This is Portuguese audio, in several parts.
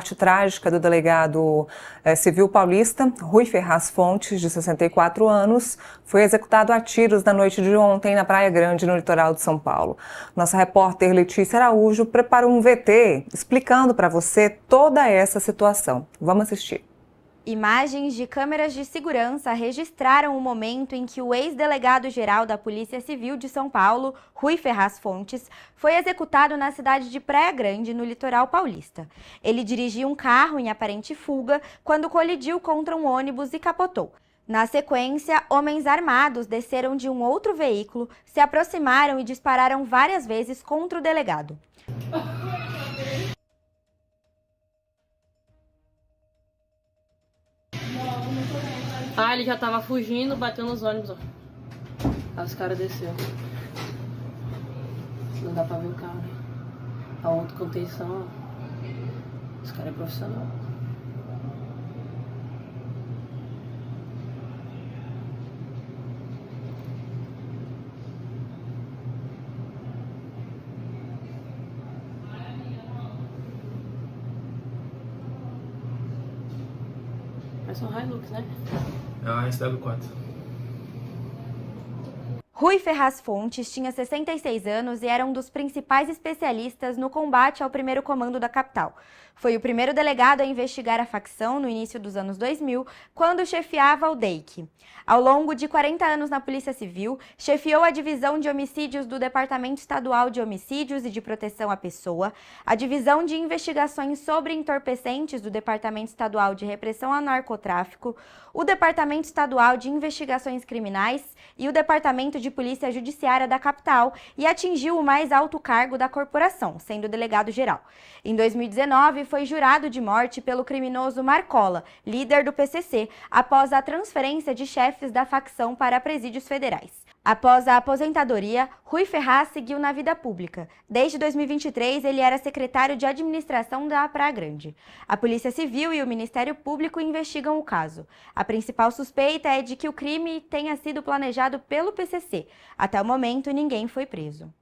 morte trágica do delegado civil paulista, Rui Ferraz Fontes, de 64 anos, foi executado a tiros na noite de ontem na Praia Grande, no litoral de São Paulo. Nossa repórter Letícia Araújo preparou um VT explicando para você toda essa situação. Vamos assistir. Imagens de câmeras de segurança registraram o momento em que o ex-delegado-geral da Polícia Civil de São Paulo, Rui Ferraz Fontes, foi executado na cidade de Praia Grande, no litoral paulista. Ele dirigia um carro em aparente fuga quando colidiu contra um ônibus e capotou. Na sequência, homens armados desceram de um outro veículo, se aproximaram e dispararam várias vezes contra o delegado. Ele já tava fugindo, bateu nos ônibus, ó. Aí os caras desceram. Não dá pra ver o carro, né? A outra contenção, ó. Os caras é profissional. Mas são Hilux, né? É uma SW4. Rui Ferraz Fontes tinha 66 anos e era um dos principais especialistas no combate ao primeiro comando da capital. Foi o primeiro delegado a investigar a facção no início dos anos 2000, quando chefiava o DEIC. Ao longo de 40 anos na Polícia Civil, chefiou a Divisão de Homicídios do Departamento Estadual de Homicídios e de Proteção à Pessoa, a Divisão de Investigações sobre Entorpecentes do Departamento Estadual de Repressão ao Narcotráfico, o Departamento Estadual de Investigações Criminais e o Departamento de Polícia Judiciária da capital e atingiu o mais alto cargo da corporação, sendo delegado-geral. Em 2019, foi jurado de morte pelo criminoso Marcola, líder do PCC, após a transferência de chefes da facção para presídios federais. Após a aposentadoria, Rui Ferraz seguiu na vida pública. Desde 2023, ele era secretário de administração da Praia Grande. A Polícia Civil e o Ministério Público investigam o caso. A principal suspeita é de que o crime tenha sido planejado pelo PCC. Até o momento, ninguém foi preso.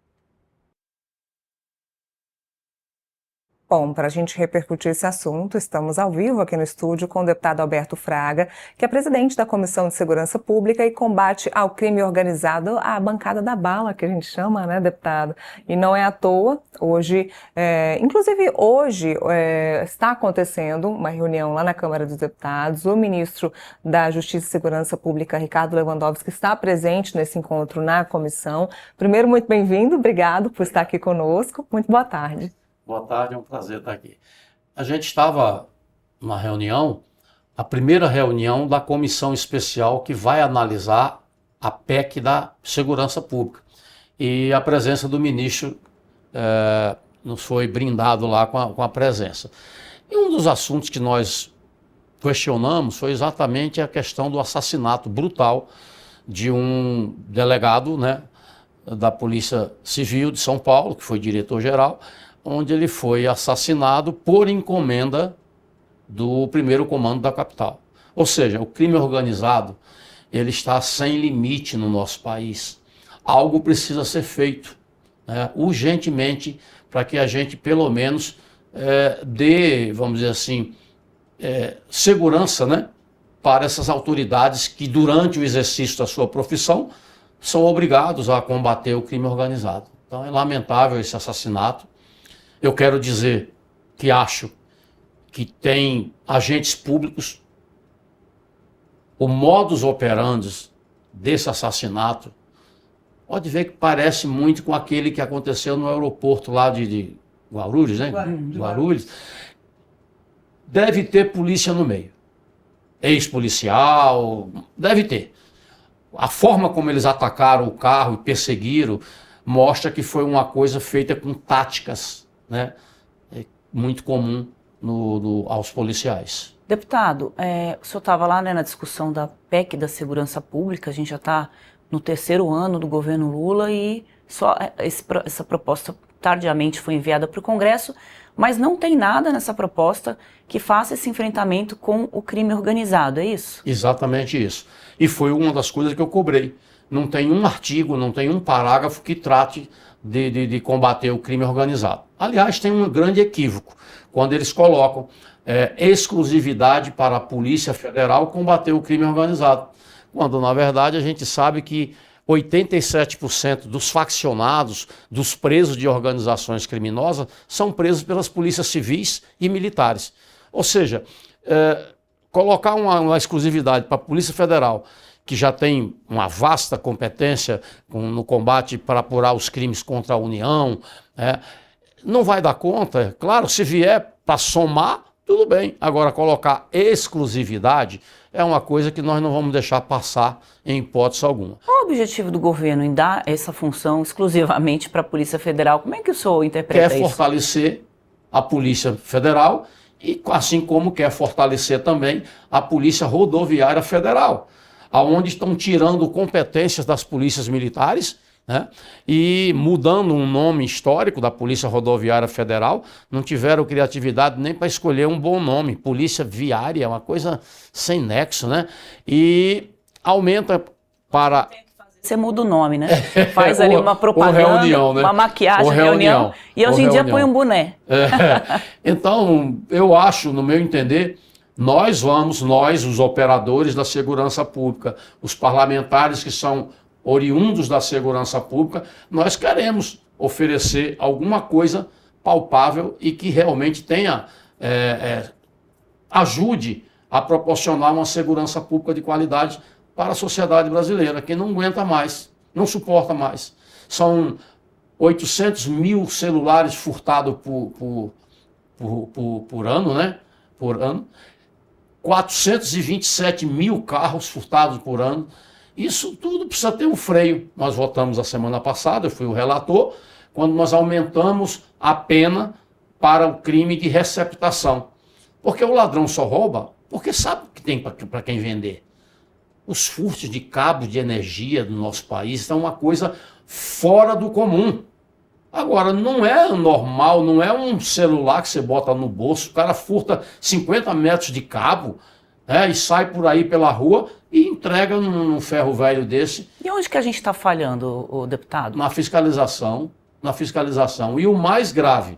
Bom, para a gente repercutir esse assunto, estamos ao vivo aqui no estúdio com o deputado Alberto Fraga, que é presidente da Comissão de Segurança Pública e Combate ao Crime Organizado, a bancada da bala, que a gente chama, né, deputado? E não é à toa, hoje, está acontecendo uma reunião lá na Câmara dos Deputados, o ministro da Justiça e Segurança Pública, Ricardo Lewandowski, está presente nesse encontro na comissão. Primeiro, muito bem-vindo, obrigado por estar aqui conosco, muito boa tarde. Boa tarde, é um prazer estar aqui. A gente estava na reunião, a primeira reunião da comissão especial que vai analisar a PEC da Segurança Pública. E a presença do ministro nos foi brindado lá com a presença. E um dos assuntos que nós questionamos foi exatamente a questão do assassinato brutal de um delegado, né, da Polícia Civil de São Paulo, que foi diretor-geral, onde ele foi assassinado por encomenda do primeiro comando da capital. Ou seja, o crime organizado, ele está sem limite no nosso país. Algo precisa ser feito, né, urgentemente, para que a gente, pelo menos, dê, vamos dizer assim, segurança, né, para essas autoridades que, durante o exercício da sua profissão, são obrigados a combater o crime organizado. Então, é lamentável esse assassinato. Eu quero dizer que acho que tem agentes públicos, o modus operandi desse assassinato, pode ver que parece muito com aquele que aconteceu no aeroporto lá de Guarulhos, né? Guarulhos. Deve ter polícia no meio. Ex-policial, deve ter. A forma como eles atacaram o carro e perseguiram mostra que foi uma coisa feita com táticas, né, muito comum aos policiais. Deputado, o senhor estava lá, né, na discussão da PEC da Segurança Pública, a gente já está no 3º ano do governo Lula e só essa proposta tardiamente foi enviada para o Congresso, mas não tem nada nessa proposta que faça esse enfrentamento com o crime organizado, é isso? Exatamente isso. E foi uma das coisas que eu cobrei. Não tem um artigo, não tem um parágrafo que trate de combater o crime organizado. Aliás, tem um grande equívoco quando eles colocam exclusividade para a Polícia Federal combater o crime organizado, quando na verdade a gente sabe que 87% dos faccionados, dos presos de organizações criminosas, são presos pelas polícias civis e militares. Ou seja, colocar uma exclusividade para a Polícia Federal, que já tem uma vasta competência no combate para apurar os crimes contra a União, não vai dar conta. Claro, se vier para somar, tudo bem. Agora, colocar exclusividade é uma coisa que nós não vamos deixar passar em hipótese alguma. Qual o objetivo do governo em dar essa função exclusivamente para a Polícia Federal? Como é que o senhor interpreta isso? Quer fortalecer a Polícia Federal e assim como quer fortalecer também a Polícia Rodoviária Federal, aonde estão tirando competências das polícias militares, né? E mudando um nome histórico da Polícia Rodoviária Federal, não tiveram criatividade nem para escolher um bom nome. Polícia Viária é uma coisa sem nexo, né? E aumenta para... Você muda o nome, né? Faz ali uma propaganda, reunião, né? uma maquiagem, reunião, e hoje em dia põe um boné. Então, eu acho, no meu entender, nós, os operadores da segurança pública, os parlamentares que são oriundos da segurança pública, nós queremos oferecer alguma coisa palpável e que realmente tenha, ajude a proporcionar uma segurança pública de qualidade para a sociedade brasileira, que não aguenta mais, não suporta mais. São 800 mil celulares furtados por ano, né? Por ano. 427 mil carros furtados por ano. Isso tudo precisa ter um freio. Nós votamos a semana passada, eu fui o relator, quando nós aumentamos a pena para o crime de receptação. Porque o ladrão só rouba porque sabe que tem para quem vender. Os furtos de cabos de energia do nosso país são uma coisa fora do comum. Agora, não é normal, não é um celular que você bota no bolso, o cara furta 50 metros de cabo, e sai por aí pela rua e entrega num ferro velho desse. E onde que a gente está falhando, o deputado? Na fiscalização. E o mais grave,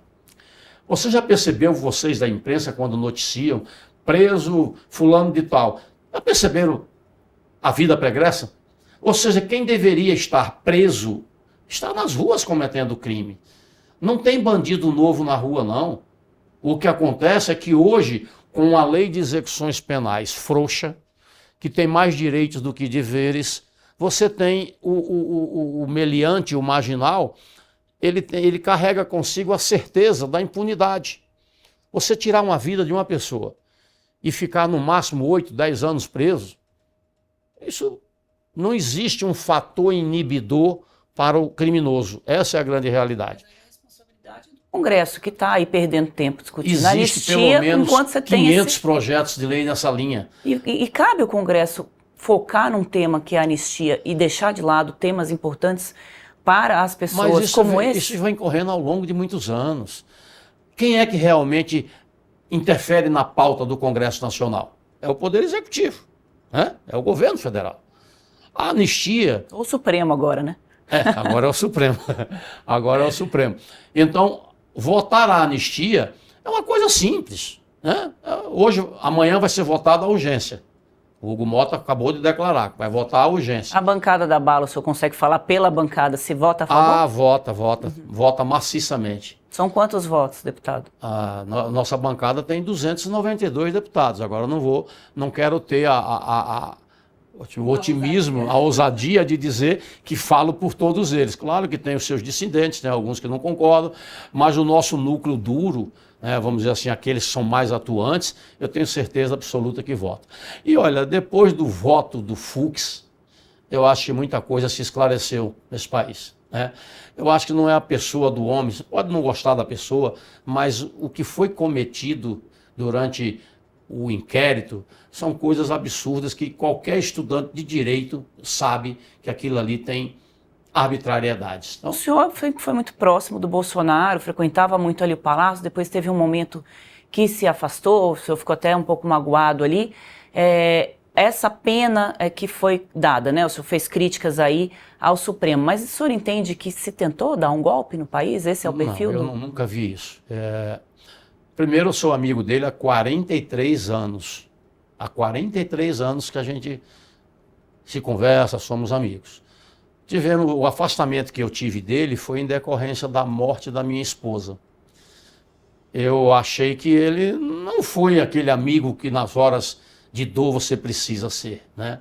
você já percebeu, vocês da imprensa, quando noticiam, preso fulano de tal, já perceberam a vida pregressa? Ou seja, quem deveria estar preso está nas ruas cometendo crime. Não tem bandido novo na rua, não. O que acontece é que hoje, com a lei de execuções penais frouxa, que tem mais direitos do que deveres, você tem o meliante, o marginal, ele carrega consigo a certeza da impunidade. Você tirar uma vida de uma pessoa e ficar no máximo 8, 10 anos preso, isso não existe um fator inibidor para o criminoso. Essa é a grande realidade. O Congresso que está aí perdendo tempo discutindo Existe anistia, pelo menos enquanto você 500 projetos de lei nessa linha. E cabe o Congresso focar num tema que é a anistia e deixar de lado temas importantes para as pessoas. Mas isso como esse? Isso vem correndo ao longo de muitos anos. Quem é que realmente interfere na pauta do Congresso Nacional? É o Poder Executivo, né? É o governo federal. A anistia... O Supremo agora, né? Agora é o Supremo. Agora é o Supremo. Então, votar a anistia é uma coisa simples, né? Amanhã vai ser votada a urgência. O Hugo Mota acabou de declarar que vai votar a urgência. A bancada da bala, o senhor consegue falar pela bancada se vota a favor? Vota. Vota maciçamente. São quantos votos, deputado? Nossa bancada tem 292 deputados. Agora eu não quero ter o otimismo, a ousadia de dizer que falo por todos eles. Claro que tem os seus dissidentes, tem alguns que não concordam, mas o nosso núcleo duro, né, vamos dizer assim, aqueles que são mais atuantes, eu tenho certeza absoluta que votam. E olha, depois do voto do Fux, eu acho que muita coisa se esclareceu nesse país, né? Eu acho que não é a pessoa do homem, você pode não gostar da pessoa, mas o que foi cometido durante o inquérito são coisas absurdas que qualquer estudante de direito sabe que aquilo ali tem arbitrariedades. Então, o senhor foi muito próximo do Bolsonaro, frequentava muito ali o Palácio, depois teve um momento que se afastou, o senhor ficou até um pouco magoado ali. Essa pena que foi dada, né? O senhor fez críticas aí ao Supremo, mas o senhor entende que se tentou dar um golpe no país? Esse é o perfil? Eu nunca vi isso. Primeiro, eu sou amigo dele há 43 anos. Há 43 anos que a gente se conversa, somos amigos. O afastamento que eu tive dele foi em decorrência da morte da minha esposa. Eu achei que ele não foi aquele amigo que nas horas de dor você precisa ser, né?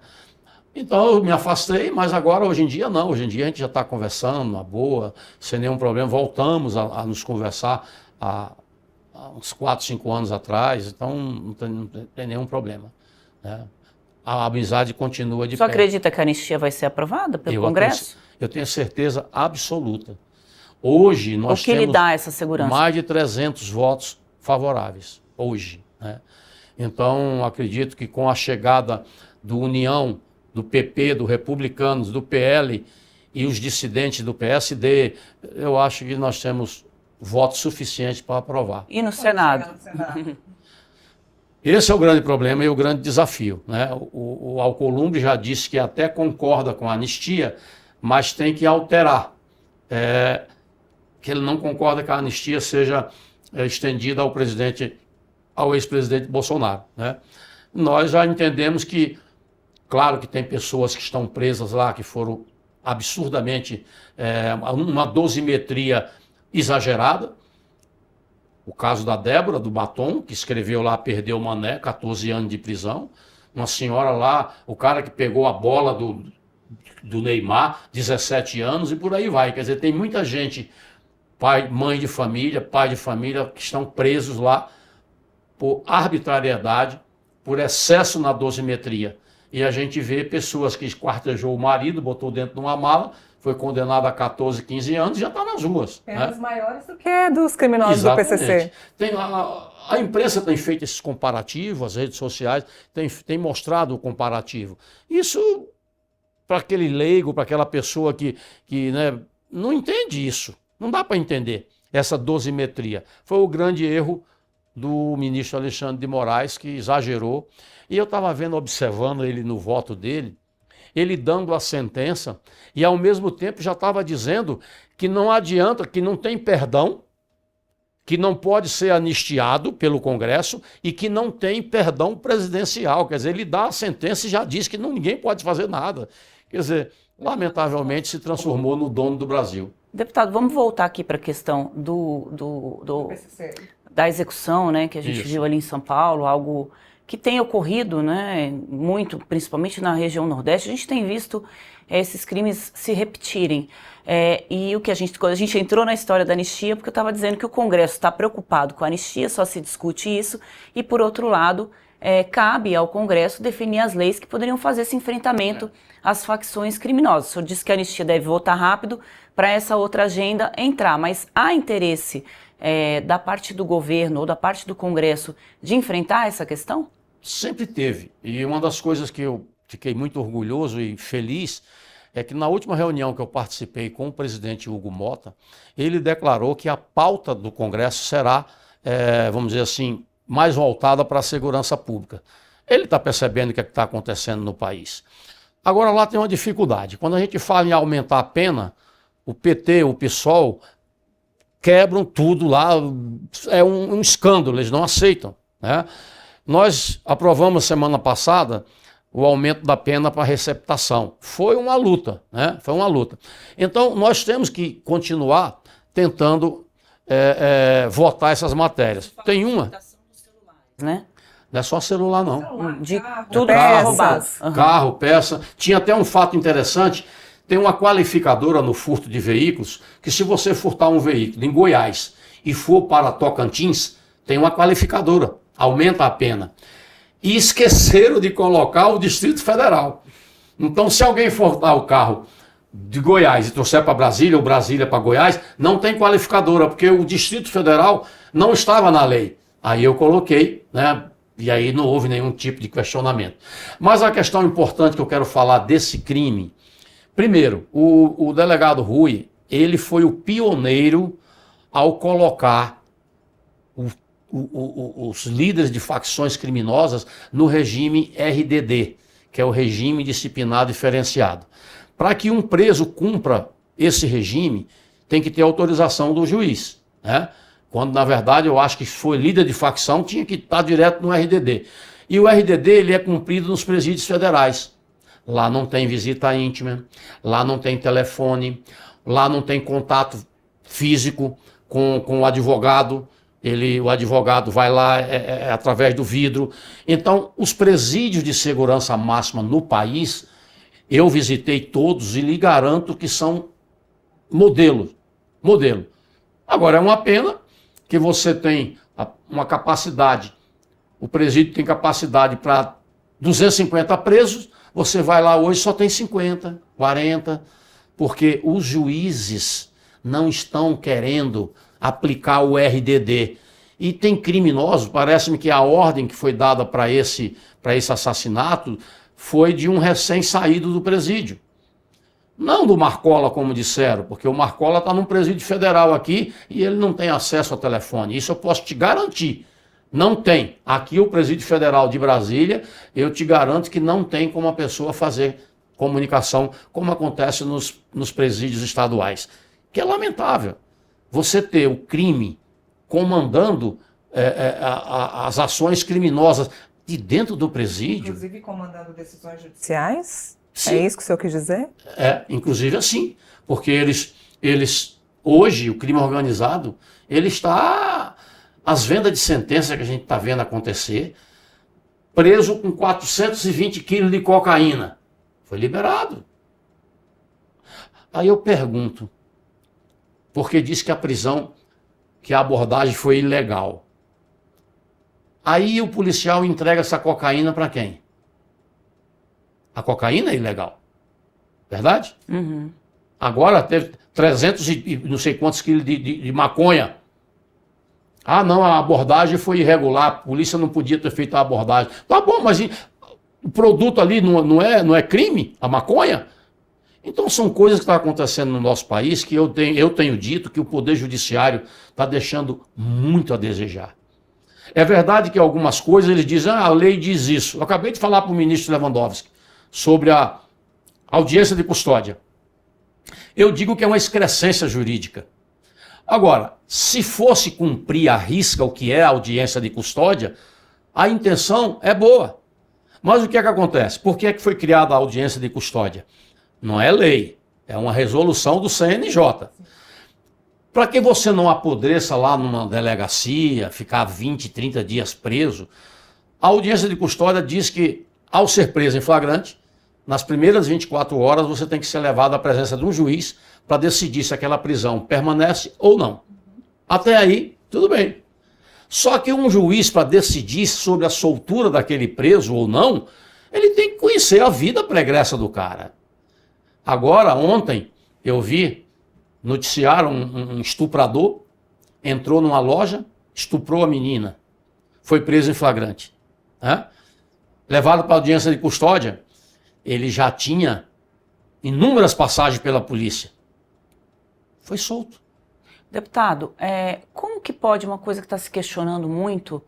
Então eu me afastei, mas agora, hoje em dia, não. Hoje em dia a gente já está conversando, na boa, sem nenhum problema. Voltamos a nos conversar há uns 4, 5 anos atrás, então não tem nenhum problema, né? A amizade continua de pé. Você acredita que a anistia vai ser aprovada pelo Congresso? Eu tenho certeza absoluta. Hoje nós O que lhe temos dá essa segurança? mais de 300 votos favoráveis, hoje, né? Então, acredito que com a chegada do União, do PP, do Republicanos, do PL e os dissidentes do PSD, eu acho que nós temos votos suficientes para aprovar. E no Senado? Esse é o grande problema e o grande desafio, né? O Alcolumbre já disse que até concorda com a anistia, mas tem que alterar. Que ele não concorda que a anistia seja estendida ao ex-presidente Bolsonaro, né? Nós já entendemos que, claro que tem pessoas que estão presas lá, que foram absurdamente, uma dosimetria exagerada. O caso da Débora, do Batom, que escreveu lá, perdeu o Mané, 14 anos de prisão. Uma senhora lá, o cara que pegou a bola do Neymar, 17 anos, e por aí vai. Quer dizer, tem muita gente, mãe de família, pai de família, que estão presos lá por arbitrariedade, por excesso na dosimetria. E a gente vê pessoas que esquartejou o marido, botou dentro de uma mala, foi condenado a 14, 15 anos e já está nas ruas. Penas maiores do que dos criminosos do PCC. A imprensa tem feito esses comparativos, as redes sociais tem mostrado o comparativo. Isso, para aquele leigo, para aquela pessoa que né, não entende isso, não dá para entender essa dosimetria. Foi o grande erro do ministro Alexandre de Moraes, que exagerou. E eu estava observando ele no voto dele, ele dando a sentença, e ao mesmo tempo já estava dizendo que não adianta, que não tem perdão, que não pode ser anistiado pelo Congresso e que não tem perdão presidencial. Quer dizer, ele dá a sentença e já diz que ninguém pode fazer nada. Quer dizer, lamentavelmente se transformou no dono do Brasil. Deputado, vamos voltar aqui para a questão da execução, né, que a gente viu ali em São Paulo, algo que tem ocorrido, né, muito, principalmente na região Nordeste. A gente tem visto esses crimes se repetirem. E quando a gente entrou na história da anistia, porque eu estava dizendo que o Congresso está preocupado com a anistia, só se discute isso, e por outro lado, cabe ao Congresso definir as leis que poderiam fazer esse enfrentamento às facções criminosas. O senhor disse que a anistia deve votar rápido para essa outra agenda entrar, mas há interesse da parte do governo ou da parte do Congresso de enfrentar essa questão? Sempre teve. E uma das coisas que eu fiquei muito orgulhoso e feliz é que na última reunião que eu participei com o presidente Hugo Mota, ele declarou que a pauta do Congresso será, vamos dizer assim, mais voltada para a segurança pública. Ele está percebendo o que está acontecendo no país. Agora lá tem uma dificuldade. Quando a gente fala em aumentar a pena, o PT, o PSOL, quebram tudo lá, é um escândalo, eles não aceitam, né? Nós aprovamos semana passada o aumento da pena para receptação. Foi uma luta, né? Foi uma luta. Então, nós temos que continuar tentando votar essas matérias. Tem uma... Né? Não é só celular, não. De tudo que foi roubado. Carro, peça. Tinha até um fato interessante. Tem uma qualificadora no furto de veículos, que se você furtar um veículo em Goiás e for para Tocantins, tem uma qualificadora, aumenta a pena. E esqueceram de colocar o Distrito Federal. Então, se alguém furtar o carro de Goiás e trouxer para Brasília, ou Brasília para Goiás, não tem qualificadora, porque o Distrito Federal não estava na lei. Aí eu coloquei, né? E aí não houve nenhum tipo de questionamento. Mas a questão importante que eu quero falar desse crime... Primeiro, o delegado Rui, ele foi o pioneiro ao colocar os líderes de facções criminosas no regime RDD, que é o regime disciplinar diferenciado. Para que um preso cumpra esse regime, tem que ter autorização do juiz, né? Quando, na verdade, eu acho que foi líder de facção, tinha que estar direto no RDD. E o RDD, ele é cumprido nos presídios federais. Lá não tem visita íntima, lá não tem telefone, lá não tem contato físico com o advogado. O advogado vai lá através do vidro. Então, os presídios de segurança máxima no país, eu visitei todos e lhe garanto que são modelo. Agora, é uma pena que você tem uma capacidade, o presídio tem capacidade para 250 presos, você vai lá hoje só tem 50, 40, porque os juízes não estão querendo aplicar o RDD. E tem criminosos, parece-me que a ordem que foi dada para esse assassinato foi de um recém-saído do presídio. Não do Marcola, como disseram, porque o Marcola está num presídio federal aqui e ele não tem acesso ao telefone. Isso eu posso te garantir. Não tem. Aqui o presídio federal de Brasília, eu te garanto que não tem como a pessoa fazer comunicação como acontece nos presídios estaduais. Que é lamentável. Você ter o crime comandando as ações criminosas de dentro do presídio. Inclusive comandando decisões judiciais? Sim. É isso que o senhor quis dizer? Inclusive assim, porque eles hoje, o crime organizado, ele está, as vendas de sentença que a gente está vendo acontecer, preso com 420 quilos de cocaína. Foi liberado. Aí eu pergunto, porque diz que a abordagem foi ilegal. Aí o policial entrega essa cocaína para quem? A cocaína é ilegal. Verdade? Uhum. Agora teve 300 e não sei quantos quilos de maconha. Ah, não, a abordagem foi irregular, a polícia não podia ter feito a abordagem. Tá bom, mas o produto ali não é crime? A maconha? Então são coisas que estão acontecendo no nosso país que eu tenho dito que o Poder Judiciário está deixando muito a desejar. É verdade que algumas coisas eles dizem, a lei diz isso. Eu acabei de falar para o ministro Lewandowski sobre a audiência de custódia. Eu digo que é uma excrescência jurídica. Agora, se fosse cumprir à risca o que é a audiência de custódia, a intenção é boa. Mas o que é que acontece? Por que é que foi criada a audiência de custódia? Não é lei, é uma resolução do CNJ. Para que você não apodreça lá numa delegacia, ficar 20, 30 dias preso, a audiência de custódia diz que, ao ser preso em flagrante, nas primeiras 24 horas você tem que ser levado à presença de um juiz para decidir se aquela prisão permanece ou não. Até aí, tudo bem. Só que um juiz, para decidir sobre a soltura daquele preso ou não, ele tem que conhecer a vida pregressa do cara. Agora, ontem, eu vi noticiar um estuprador, entrou numa loja, estuprou a menina, foi preso em flagrante. Levado para a audiência de custódia, ele já tinha inúmeras passagens pela polícia. Foi solto. Deputado, como que pode uma coisa que está se questionando muito,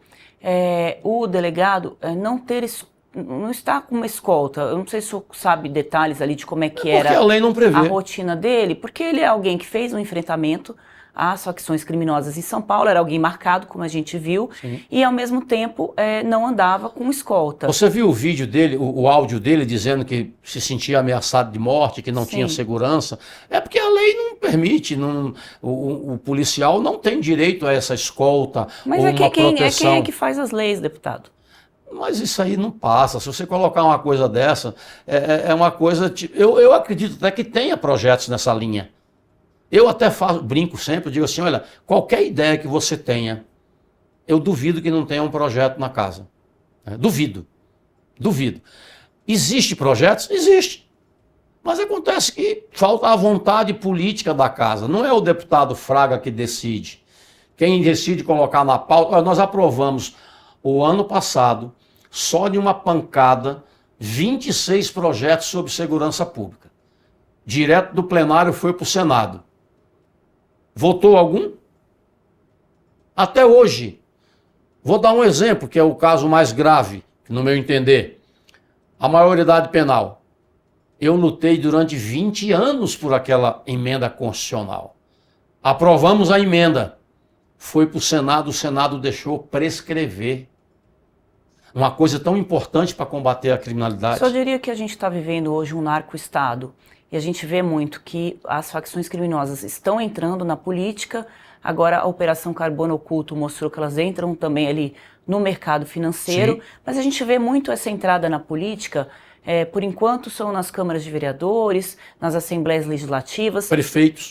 o delegado não está com uma escolta? Eu não sei se o senhor sabe detalhes ali de como é que era a lei não prevê. A rotina dele, porque ele é alguém que fez um enfrentamento às facções criminosas em São Paulo, era alguém marcado, como a gente viu, sim, e ao mesmo tempo não andava com escolta. Você viu o vídeo dele, o áudio dele dizendo que se sentia ameaçado de morte, que não, sim, tinha segurança? É porque a lei não permite, o policial não tem direito a essa escolta. Mas ou uma proteção. Quem é que faz as leis, deputado? Mas isso aí não passa. Se você colocar uma coisa dessa, é uma coisa... Eu acredito até que tenha projetos nessa linha. Eu até brinco sempre, digo assim, olha, qualquer ideia que você tenha, eu duvido que não tenha um projeto na casa. Duvido. Existe projetos? Existe. Mas acontece que falta a vontade política da casa. Não é o deputado Fraga que decide. Quem decide colocar na pauta... Nós aprovamos o ano passado, só de uma pancada, 26 projetos sobre segurança pública. Direto do plenário foi para o Senado. Votou algum? Até hoje. Vou dar um exemplo, que é o caso mais grave, no meu entender. A maioridade penal. Eu lutei durante 20 anos por aquela emenda constitucional. Aprovamos a emenda. foi para o Senado deixou prescrever. Uma coisa tão importante para combater a criminalidade. Só diria que a gente está vivendo hoje um narco-estado e a gente vê muito que as facções criminosas estão entrando na política. Agora a Operação Carbono Oculto mostrou que elas entram também ali no mercado financeiro, Sim. mas a gente vê muito essa entrada na política, por enquanto são nas câmaras de vereadores, nas assembleias legislativas,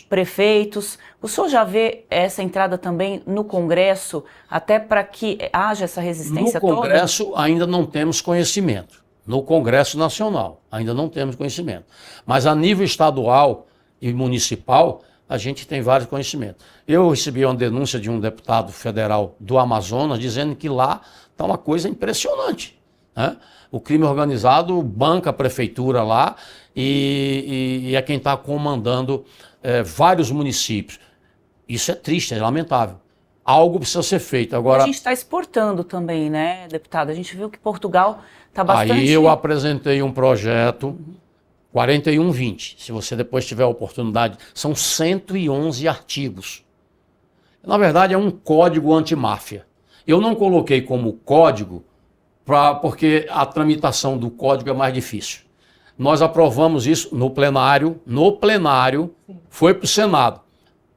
prefeitos. O senhor já vê essa entrada também no Congresso, até para que haja essa resistência toda? No Congresso ainda não temos conhecimento. No Congresso Nacional ainda não temos conhecimento. Mas a nível estadual e municipal, a gente tem vários conhecimentos. Eu recebi uma denúncia de um deputado federal do Amazonas dizendo que lá está uma coisa impressionante, né? O crime organizado banca a prefeitura lá e é quem está comandando vários municípios. Isso é triste, é lamentável. Algo precisa ser feito. Agora, a gente está exportando também, né, deputado? A gente viu que Portugal está bastante... Aí eu apresentei um projeto 4120. Se você depois tiver a oportunidade, são 111 artigos. Na verdade, é um código antimáfia. Eu não coloquei como código porque a tramitação do código é mais difícil. Nós aprovamos isso no plenário, foi para o Senado.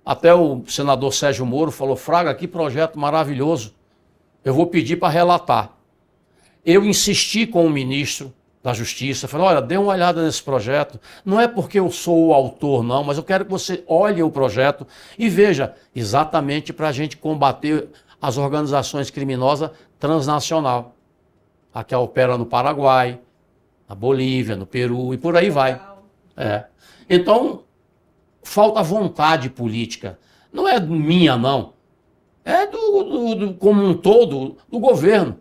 Até o senador Sérgio Moro falou, Fraga, que projeto maravilhoso, eu vou pedir para relatar. Eu insisti com o ministro da Justiça, falei, olha, dê uma olhada nesse projeto, não é porque eu sou o autor não, mas eu quero que você olhe o projeto e veja, exatamente para a gente combater as organizações criminosas transnacional. A que opera no Paraguai, na Bolívia, no Peru e por aí vai. Então, falta vontade política. Não é minha, não. É como um todo, do governo.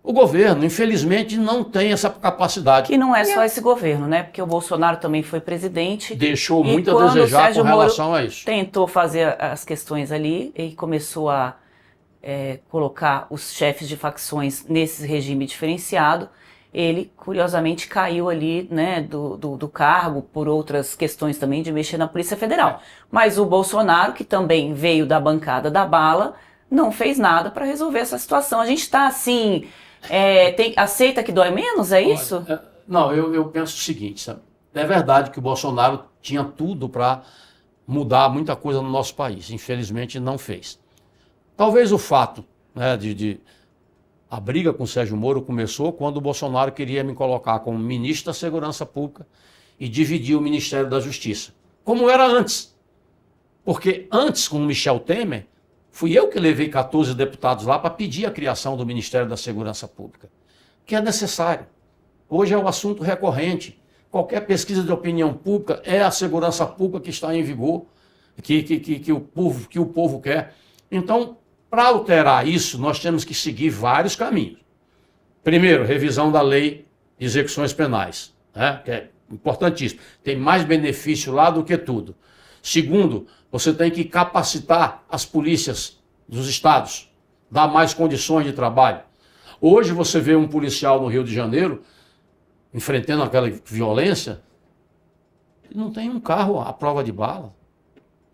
O governo, infelizmente, não tem essa capacidade. Que não é só esse governo, né? Porque o Bolsonaro também foi presidente. Deixou muito a desejar com relação a isso. Tentou fazer as questões ali e começou a colocar os chefes de facções nesse regime diferenciado. Ele, curiosamente, caiu ali, né, do cargo por outras questões também de mexer na Polícia Federal. Mas o Bolsonaro, que também veio da bancada da bala, não fez nada para resolver essa situação. A gente está assim, aceita que dói menos, é isso? Não, eu penso o seguinte, sabe? É verdade que o Bolsonaro tinha tudo para mudar muita coisa no nosso país. Infelizmente, não fez. Talvez o fato, né, a briga com o Sérgio Moro começou quando o Bolsonaro queria me colocar como ministro da Segurança Pública e dividir o Ministério da Justiça, como era antes. Porque antes, com o Michel Temer, fui eu que levei 14 deputados lá para pedir a criação do Ministério da Segurança Pública, que é necessário. Hoje é um assunto recorrente. Qualquer pesquisa de opinião pública é a segurança pública que está em vigor, que o povo quer. Então, para alterar isso, nós temos que seguir vários caminhos. Primeiro, revisão da lei de execuções penais, né? Que é importantíssimo. Tem mais benefício lá do que tudo. Segundo, você tem que capacitar as polícias dos estados, dar mais condições de trabalho. Hoje você vê um policial no Rio de Janeiro, enfrentando aquela violência, ele não tem um carro à prova de bala.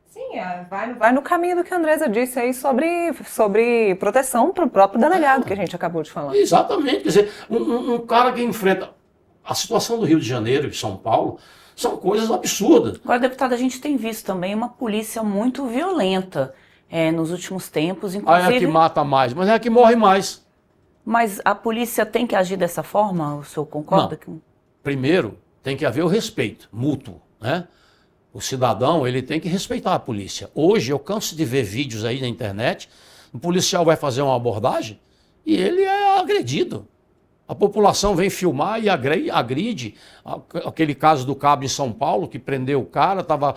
Sim, vai no caminho do que a Andresa disse aí sobre proteção para o próprio delegado que a gente acabou de falar. Exatamente, quer dizer, um cara que enfrenta a situação do Rio de Janeiro e São Paulo são coisas absurdas. Agora, deputado, a gente tem visto também uma polícia muito violenta nos últimos tempos, inclusive... É a que mata mais, mas é a que morre mais. Mas a polícia tem que agir dessa forma? O senhor concorda? Não. Primeiro, tem que haver o respeito mútuo, né? O cidadão, ele tem que respeitar a polícia. Hoje, eu canso de ver vídeos aí na internet, o policial vai fazer uma abordagem e ele é agredido. A população vem filmar e agride. Aquele caso do cabo em São Paulo, que prendeu o cara, estava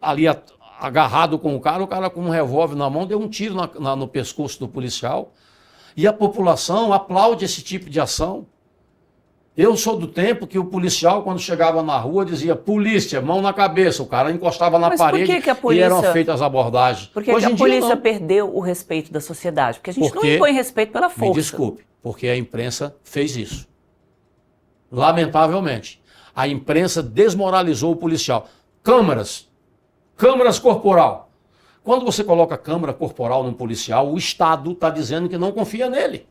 ali agarrado com o cara com um revólver na mão, deu um tiro no pescoço do policial. E a população aplaude esse tipo de ação. Eu sou do tempo que o policial, quando chegava na rua, dizia polícia, mão na cabeça. O cara encostava na parede que a polícia... e eram feitas as abordagens. Por que a polícia perdeu o respeito da sociedade? Porque a gente não impõe respeito pela força. Me desculpe, porque a imprensa fez isso. Lamentavelmente. A imprensa desmoralizou o policial. Câmaras corporal. Quando você coloca câmera corporal num policial, o Estado está dizendo que não confia nele.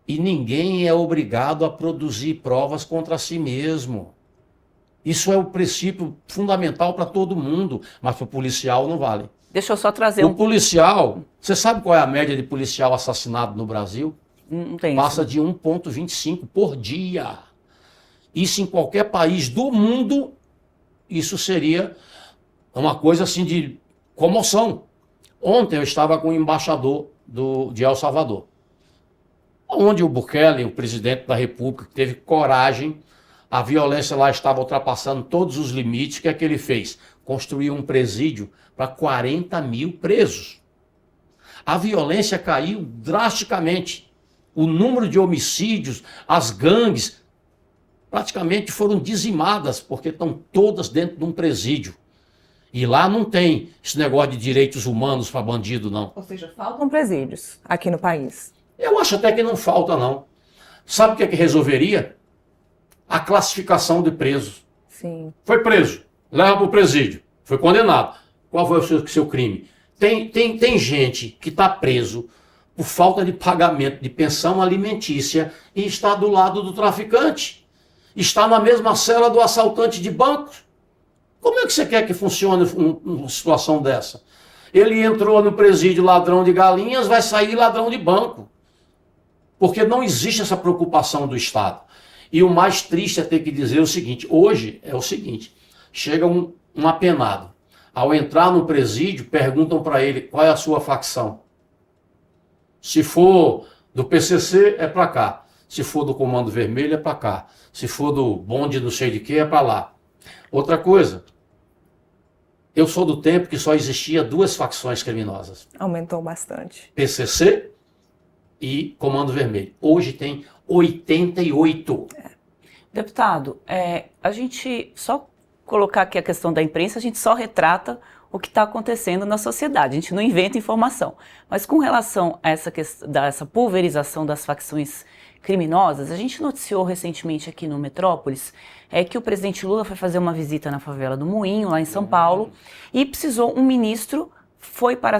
E ninguém é obrigado a produzir provas contra si mesmo. Isso é o princípio fundamental para todo mundo, mas para o policial não vale. Deixa eu só trazer O policial, você sabe qual é a média de policial assassinado no Brasil? Não tem Passa isso. de 1,25 por dia. Isso em qualquer país do mundo, isso seria uma coisa assim de comoção. Ontem eu estava com o embaixador de El Salvador, onde o Bukele, o presidente da República, teve coragem, a violência lá estava ultrapassando todos os limites. O que é que ele fez? Construiu um presídio para 40 mil presos. A violência caiu drasticamente. O número de homicídios, as gangues, praticamente foram dizimadas, porque estão todas dentro de um presídio. E lá não tem esse negócio de direitos humanos para bandido, não. Ou seja, faltam presídios aqui no país. Eu acho até que não falta, não. Sabe o que é que resolveria? A classificação de presos. Sim. Foi preso, leva para o presídio, foi condenado. Qual foi o seu crime? Tem gente que está preso por falta de pagamento de pensão alimentícia e está do lado do traficante. Está na mesma cela do assaltante de banco. Como é que você quer que funcione uma situação dessa? Ele entrou no presídio ladrão de galinhas, vai sair ladrão de banco. Porque não existe essa preocupação do Estado. E o mais triste é ter que dizer o seguinte, hoje é o seguinte, chega um apenado, ao entrar no presídio, perguntam para ele qual é a sua facção. Se for do PCC, é para cá. Se for do Comando Vermelho, é para cá. Se for do bonde não sei de que, é para lá. Outra coisa, eu sou do tempo que só existia duas facções criminosas. Aumentou bastante. PCC e Comando Vermelho. Hoje tem 88. Deputado, a gente só colocar aqui a questão da imprensa, a gente só retrata o que está acontecendo na sociedade, a gente não inventa informação. Mas com relação a essa questão dessa pulverização das facções criminosas, a gente noticiou recentemente aqui no Metrópolis que o presidente Lula foi fazer uma visita na favela do Moinho, lá em São Paulo, e um ministro foi para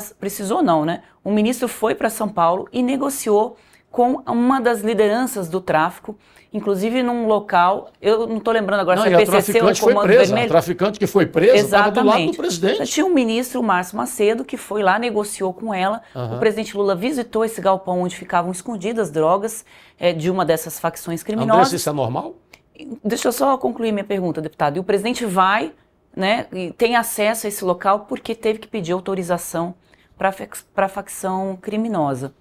São Paulo e negociou com uma das lideranças do tráfico, inclusive num local, eu não estou lembrando agora se é PCC ou Comando Vermelho. A traficante que foi presa estava do lado do presidente. Tinha um ministro, o Márcio Macedo, que foi lá, negociou com ela. O presidente Lula visitou esse galpão onde ficavam escondidas drogas de uma dessas facções criminosas. Andressa, isso é normal? Deixa eu só concluir minha pergunta, deputado. E o presidente vai, né, e tem acesso a esse local porque teve que pedir autorização para a facção criminosa.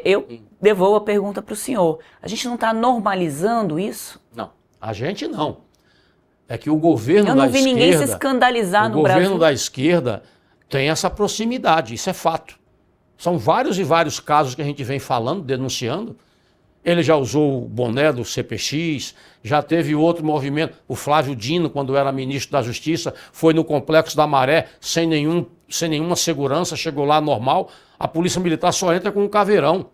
Eu devolvo a pergunta para o senhor. A gente não está normalizando isso? Não, a gente não. É que o governo da esquerda... Eu não vi ninguém se escandalizar no Brasil. O governo da esquerda tem essa proximidade, isso é fato. São vários e vários casos que a gente vem falando, denunciando. Ele já usou o boné do CPX, já teve outro movimento. O Flávio Dino, quando era ministro da Justiça, foi no Complexo da Maré, sem nenhuma segurança, chegou lá normal. A Polícia Militar só entra com um caveirão.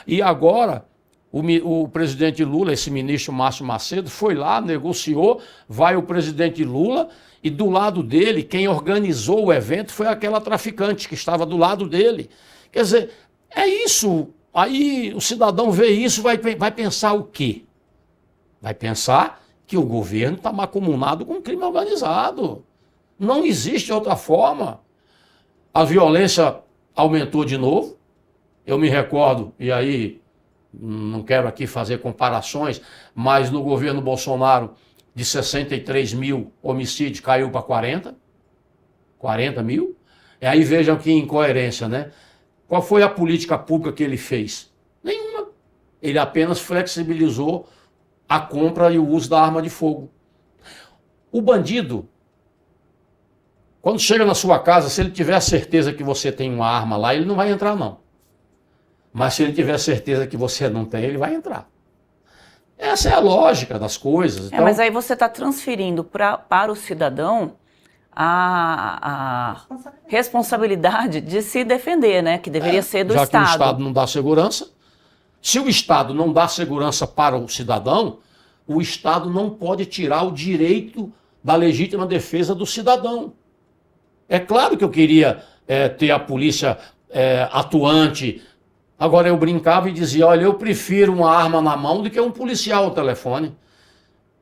E agora, o presidente Lula, esse ministro Márcio Macedo, foi lá, negociou, vai o presidente Lula, e do lado dele, quem organizou o evento foi aquela traficante que estava do lado dele. Quer dizer, é isso. Aí o cidadão vê isso, vai pensar o quê? Vai pensar que o governo está macumunado com o crime organizado. Não existe outra forma. A violência aumentou de novo. Eu me recordo, e aí não quero aqui fazer comparações, mas no governo Bolsonaro, de 63 mil homicídios, caiu para 40 mil. E aí vejam que incoerência, né? Qual foi a política pública que ele fez? Nenhuma. Ele apenas flexibilizou a compra e o uso da arma de fogo. O bandido, quando chega na sua casa, se ele tiver certeza que você tem uma arma lá, ele não vai entrar, não. Mas se ele tiver certeza que você não tem, ele vai entrar. Essa é a lógica das coisas. Então... mas aí você está transferindo para o cidadão a responsabilidade de se defender, né? Que deveria ser do Estado. Já que o Estado não dá segurança, se o Estado não dá segurança para o cidadão, o Estado não pode tirar o direito da legítima defesa do cidadão. É claro que eu queria ter a polícia atuante. Agora eu brincava e dizia, olha, eu prefiro uma arma na mão do que um policial ao telefone.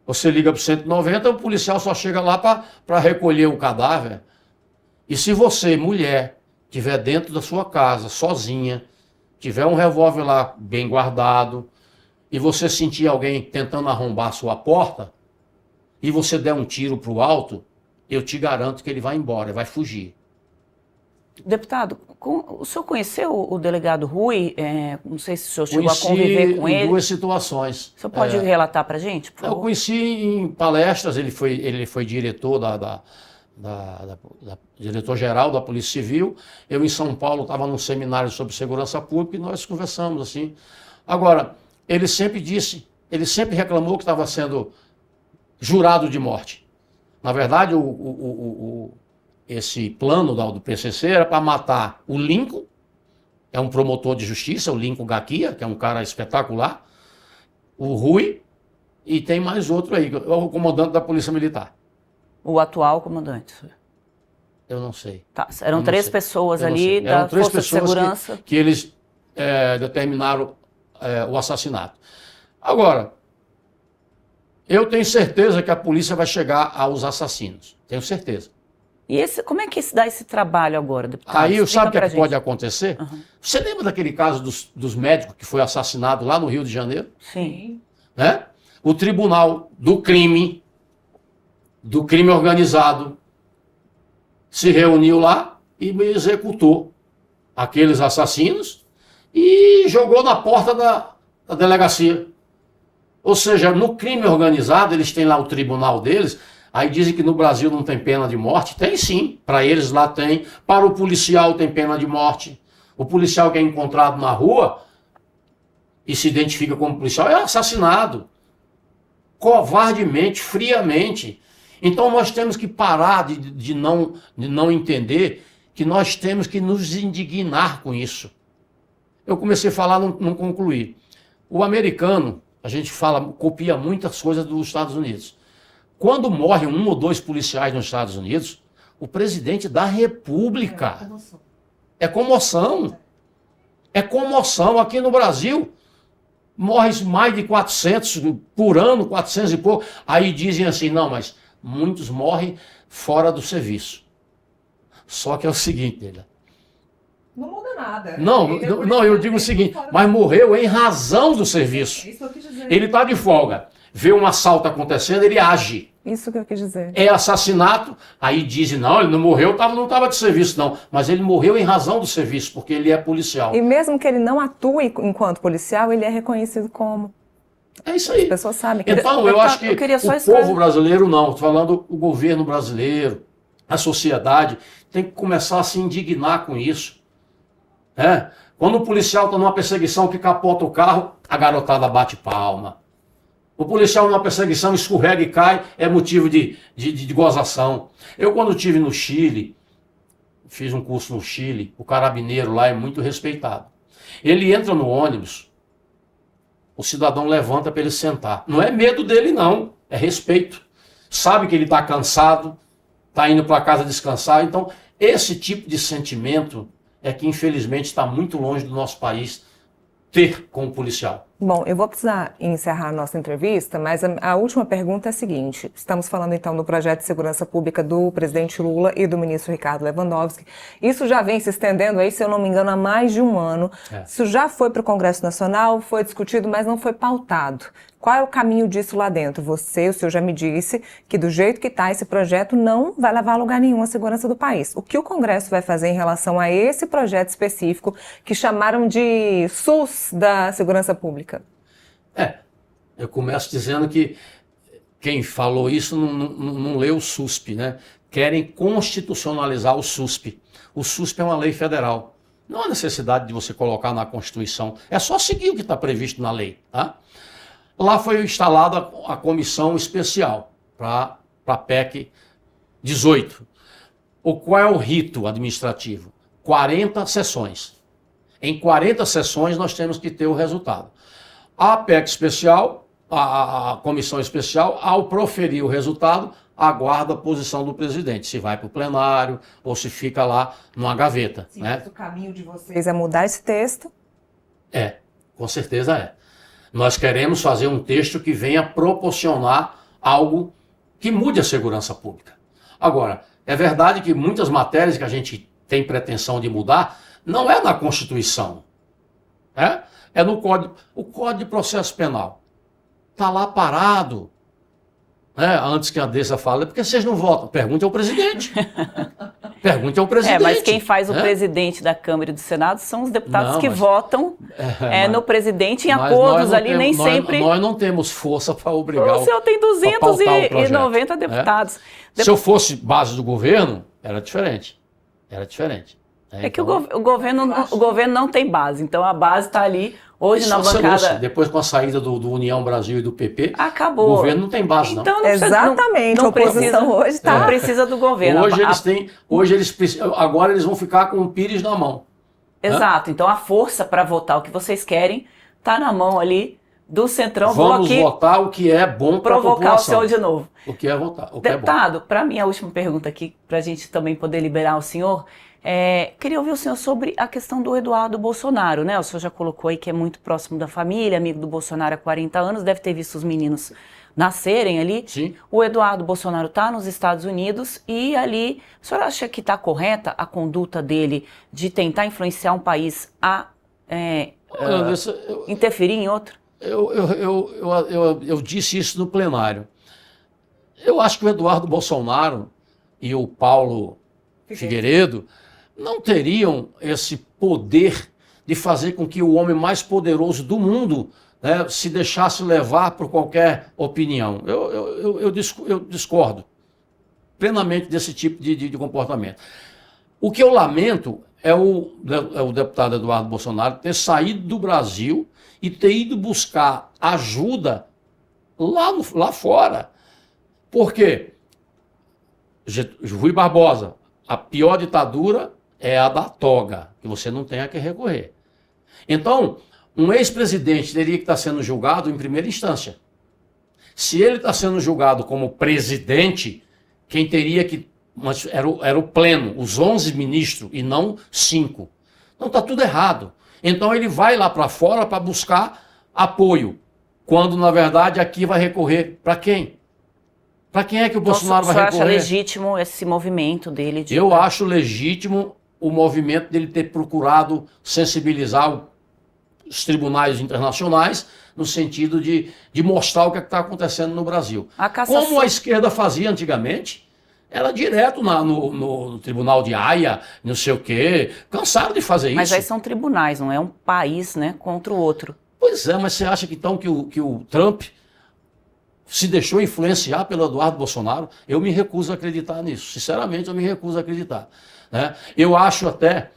Você liga para o 190, o policial só chega lá para recolher o cadáver. E se você, mulher, estiver dentro da sua casa, sozinha, tiver um revólver lá bem guardado, e você sentir alguém tentando arrombar a sua porta, e você der um tiro para o alto, eu te garanto que ele vai embora, vai fugir. Deputado, o senhor conheceu o delegado Rui? Não sei se o senhor chegou a conviver com ele. Em duas situações. O senhor pode relatar para a gente, por Eu favor? conheci em palestras, ele foi diretor diretor-geral da Polícia Civil. Eu em São Paulo estava num seminário sobre segurança pública e nós conversamos assim. Agora, ele sempre reclamou que estava sendo jurado de morte. Na verdade, esse plano do PCC era para matar o Lincoln, é um promotor de justiça, o Lincoln Gaquia, que é um cara espetacular, o Rui, e tem mais outro aí, é o comandante da Polícia Militar. O atual comandante. Eu não sei. Tá, eram três pessoas ali da Eram três Força de pessoas Segurança. que eles determinaram o assassinato. Agora, eu tenho certeza que a polícia vai chegar aos assassinos. Tenho certeza. E como é que se dá esse trabalho agora, deputado? Aí, Explica sabe o que, pra é que pode gente. acontecer? Uhum. Você lembra daquele caso dos médicos que foi assassinado lá no Rio de Janeiro? Sim. Né? O tribunal do crime organizado, se reuniu lá e executou aqueles assassinos e jogou na porta da delegacia. Ou seja, no crime organizado, eles têm lá o tribunal deles, aí dizem que no Brasil não tem pena de morte. Tem sim, para eles lá tem. Para o policial tem pena de morte. O policial que é encontrado na rua e se identifica como policial é assassinado. Covardemente, friamente. Então nós temos que parar de não entender que nós temos que nos indignar com isso. Eu comecei a falar, não concluí. O americano, a gente copia muitas coisas dos Estados Unidos. Quando morre 1 ou 2 policiais nos Estados Unidos, o presidente da República. É comoção. É comoção. Aqui no Brasil, morre mais de 400 por ano, 400 e pouco. Aí dizem assim, não, mas muitos morrem fora do serviço. Só que é o seguinte, Não muda nada. não, eu digo o seguinte, mas morreu em razão do serviço. Isso que eu quis dizer. Ele está de folga, vê um assalto acontecendo, ele age. Isso que eu quis dizer. É assassinato, aí dizem, não, ele não morreu, não estava de serviço não, mas ele morreu em razão do serviço, porque ele é policial. E mesmo que ele não atue enquanto policial, ele é reconhecido como. É isso aí. As pessoas sabem. Então, eu acho que o povo brasileiro não, estou falando o governo brasileiro, a sociedade, tem que começar a se indignar com isso. Quando o policial está numa perseguição que capota o carro, a garotada bate palma. O policial numa perseguição escorrega e cai, é motivo de gozação. Eu quando estive no Chile, fiz um curso no Chile, o carabineiro lá é muito respeitado. Ele entra no ônibus, o cidadão levanta para ele sentar. Não é medo dele não, é respeito. Sabe que ele está cansado, está indo para casa descansar. Então, esse tipo de sentimento é que infelizmente está muito longe do nosso país ter como policial. Bom, eu vou precisar encerrar a nossa entrevista, mas a última pergunta é a seguinte. Estamos falando então do projeto de segurança pública do presidente Lula e do ministro Ricardo Lewandowski. Isso já vem se estendendo aí, se eu não me engano, há mais de um ano. Isso já foi para o Congresso Nacional, foi discutido, mas não foi pautado. Qual é o caminho disso lá dentro? O senhor já me disse que do jeito que está esse projeto não vai levar a lugar nenhum a segurança do país. O que o Congresso vai fazer em relação a esse projeto específico que chamaram de SUS da segurança pública? Eu começo dizendo que quem falou isso não leu o SUSP, né? Querem constitucionalizar o SUSP. O SUSP é uma lei federal. Não há necessidade de você colocar na Constituição. É só seguir o que está previsto na lei, tá? Lá foi instalada a comissão especial para a PEC 18. Qual é o rito administrativo? 40 sessões. Em 40 sessões nós temos que ter o resultado. A PEC especial, a comissão especial, ao proferir o resultado, aguarda a posição do presidente, se vai para o plenário ou se fica lá numa gaveta. Sim, né? mas o caminho de vocês é mudar esse texto? Com certeza é. Nós queremos fazer um texto que venha proporcionar algo que mude a segurança pública. Agora, é verdade que muitas matérias que a gente tem pretensão de mudar não é na Constituição. É no Código. O Código de Processo Penal está lá parado. Antes que a Andressa fale, porque vocês não votam? Pergunte ao presidente. Pergunte ao presidente. Mas quem faz o presidente da Câmara e do Senado são os deputados que votam no presidente em acordos ali, nem sempre... Nós não temos força para obrigar o senhor tem 290 deputados. Se eu fosse base do governo, era diferente. Era diferente. Que o governo não tem base, então a base está ali hoje na bancada. Depois com a saída do União Brasil e do PP, acabou. O governo não tem base, não. Então, Exatamente, a oposição hoje está. Não precisa do governo. Agora eles vão ficar com o Pires na mão. Exato, então a força para votar o que vocês querem está na mão ali do Centrão. Vamos votar o que é bom para a população. Provocar o senhor de novo. O que é votar, o que Deputado, é bom. para mim a última pergunta aqui, para a gente também poder liberar o senhor... queria ouvir o senhor sobre a questão do Eduardo Bolsonaro, né? O senhor já colocou aí que é muito próximo da família, amigo do Bolsonaro há 40 anos, deve ter visto os meninos nascerem ali. Sim. O Eduardo Bolsonaro está nos Estados Unidos e ali, o senhor acha que está correta a conduta dele de tentar influenciar um país a interferir em outro? Eu disse isso no plenário. Eu acho que o Eduardo Bolsonaro e o Paulo Figueiredo não teriam esse poder de fazer com que o homem mais poderoso do mundo, né, se deixasse levar por qualquer opinião. Eu discordo plenamente desse tipo de comportamento. O que eu lamento é o deputado Eduardo Bolsonaro ter saído do Brasil e ter ido buscar ajuda lá fora. Por quê? Rui Barbosa, a pior ditadura é a da toga, que você não tem a que recorrer. Então, um ex-presidente teria que estar sendo julgado em primeira instância. Se ele está sendo julgado como presidente, quem teria que... Era o pleno, os 11 ministros e não 5. Então está tudo errado. Então ele vai lá para fora para buscar apoio, quando na verdade aqui vai recorrer para quem? Para quem é que o Bolsonaro vai recorrer? Você acha legítimo esse movimento dele? Eu acho legítimo o movimento dele ter procurado sensibilizar os tribunais internacionais no sentido de mostrar o que está acontecendo no Brasil. Como a esquerda fazia antigamente, era direto no tribunal de Haia, não sei o quê. Cansaram de fazer isso. Mas aí são tribunais, não é um país, né, contra o outro. Pois é, mas você acha que então que o Trump se deixou influenciar pelo Eduardo Bolsonaro? Eu me recuso a acreditar nisso. Sinceramente, eu me recuso a acreditar. Né? Eu acho até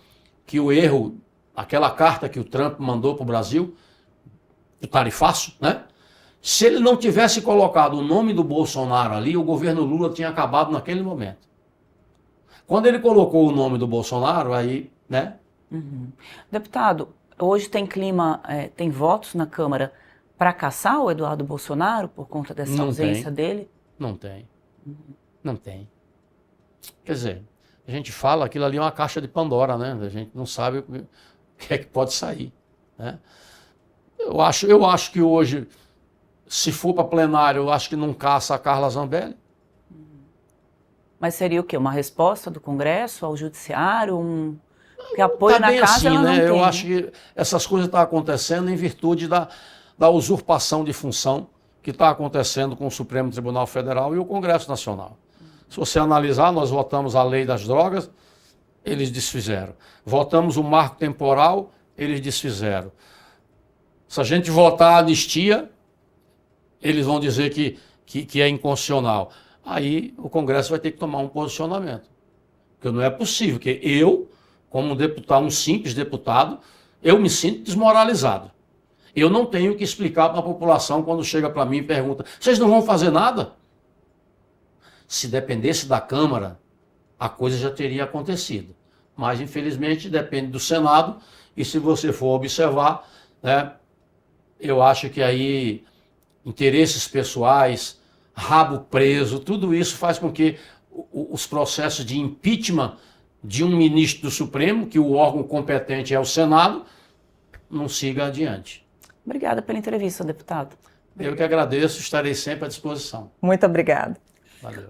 que o erro, aquela carta que o Trump mandou para o Brasil, o tarifaço, né? Se ele não tivesse colocado o nome do Bolsonaro ali, o governo Lula tinha acabado naquele momento. Quando ele colocou o nome do Bolsonaro, aí, né? Uhum. Deputado, hoje tem clima, tem votos na Câmara para caçar o Eduardo Bolsonaro por conta dessa ausência dele? Não tem. Não tem. Quer dizer, a gente fala, aquilo ali é uma caixa de Pandora, né? A gente não sabe o que é que pode sair. Né? Eu acho que hoje, se for para plenário, eu acho que não caça a Carla Zambelli. Mas seria o quê? Uma resposta do Congresso ao Judiciário? Que apoio tá na casa assim, ela não né? tem. Eu acho que essas coisas estão acontecendo em virtude da usurpação de função que está acontecendo com o Supremo Tribunal Federal e o Congresso Nacional. Se você analisar, nós votamos a lei das drogas, eles desfizeram. Votamos o marco temporal, eles desfizeram. Se a gente votar a anistia, eles vão dizer que é inconstitucional. Aí o Congresso vai ter que tomar um posicionamento. Porque não é possível, que eu, como deputado, um simples deputado, eu me sinto desmoralizado. Eu não tenho que explicar para a população quando chega para mim e pergunta: vocês não vão fazer nada? Se dependesse da Câmara, a coisa já teria acontecido. Mas, infelizmente, depende do Senado. E se você for observar, né, eu acho que aí interesses pessoais, rabo preso, tudo isso faz com que os processos de impeachment de um ministro do Supremo, que o órgão competente é o Senado, não siga adiante. Obrigada pela entrevista, deputado. Eu que agradeço, estarei sempre à disposição. Muito obrigada. Valeu.